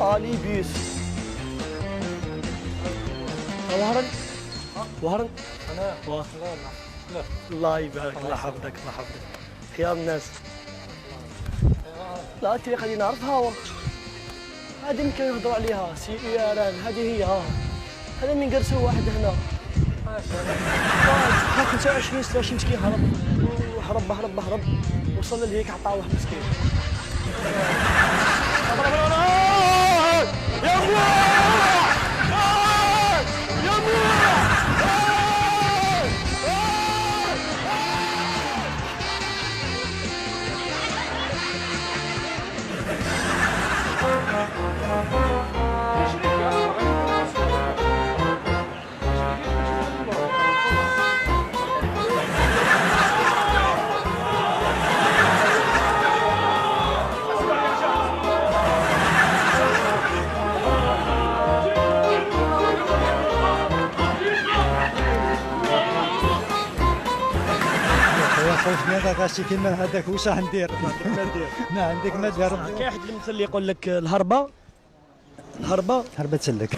علي بيس وهرن وهرن انا لا الله يبارك الله يحفظك الله يحفظك خيار الناس. لا الطريقه اللي نعرفها هذه اللي كانوا يهضروا عليها سي ياران هذه هي هذا من قرسوا واحد هنا 25 26 مسكين هرب وصل لهيك عطاه واحد مسكين يا خوفني هذاك الشيء كيما هذاك واش راح ندير؟ ما عندك ما دير. كاين واحد المثل اللي يقول لك الهربه هربت تسلك.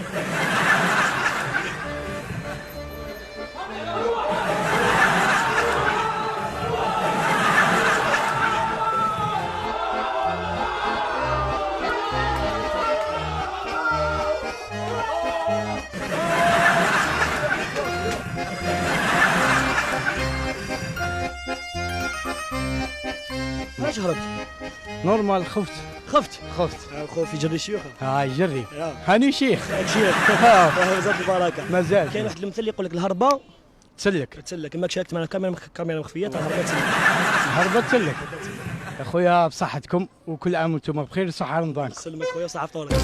علاش هربت؟ نورمال خفت خفت خوف يجري شيوخ هاي جري هاني شيخ شيخ زاد البركه مازال كاين واحد المثل اللي يقول لك الهربه تسلك كما شاركت معنا كاميرا مخفيه تاع الهربه تسلك هربت تسلك اخويا بصحتكم وكل عام وانتم بخير صحه رمضان سلمك خويا صحه فطورك